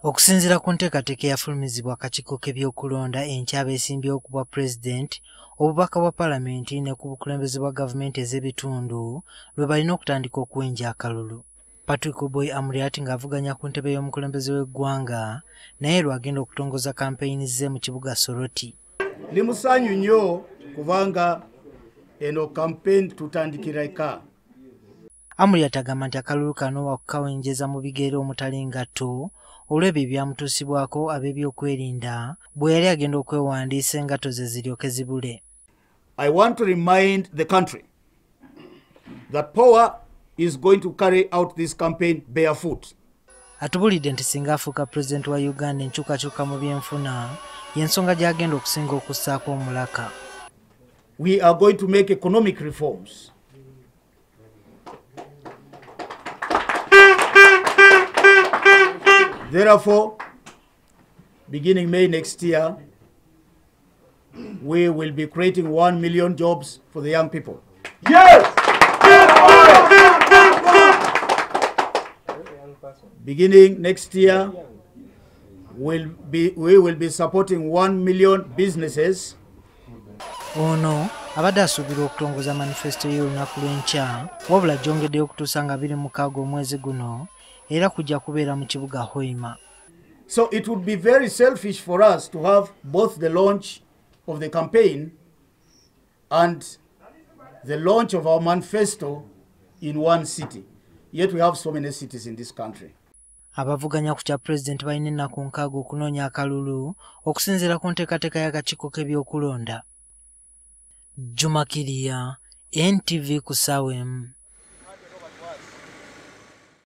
Okusinziira ku nteekateeka eyafulumizibwa akakiiko k'ebyokulonda enkya abeesimbyewo ku bwa pulezidenti, obubaka bwa paalamenti ne ku bukulembeze bwa gavumenti ez'ebitundu lwe balina okutandika okuwenja akalulu. Patrick Oboi Amuriat ng'avuganya ku ntebe y'omukulembeze w'eggwanga naye lwagenda okutongoza kampeyini ze mu Kibuga Soroti. Ndi musanyu nnyo kubanga eno kampeyini tutandikira eka. Amuriat agamba nti akalulu kano wakukawengeza mu bigere omutali ngatto olw'ebyo ebyamutuusibwako ab'ebyokwerinda bwe yali agenda okwewandiisa engatto ze ziryoke zibule. I want to remind the country that power is going to carry out this campaign barefoot. Atubuulidde nti singa afuuka pulezidenti wa Uganda enkyukakyuka mu byenfuna y'ensonga gy'agenda okusinga okussaako omulaka. We are going to make economic reforms. Therefore, beginning May next year, we will be creating 1 million jobs for the young people. Yes! Beginning next year, we will be supporting 1 million businesses. Ono abadde asuubira okutongoza manifesto y'olunaku lw'enkya wabula gyongeddeyo okutuusa nga 26 omwezi guno era kujja kubeera mu kibuga Hoima. So it would be very selfish for us to have both the launch of the campaign and the launch of our manifesto in one city. Yet we have so many cities in this country. Abavuganya ku kya pulezidenti balina ennaku 6 okunoonya akalulu okusinziira ku nteekateeka y'akakiiko k'ebyokulonda. Jumakiriya, NTV ku ssaawa emu.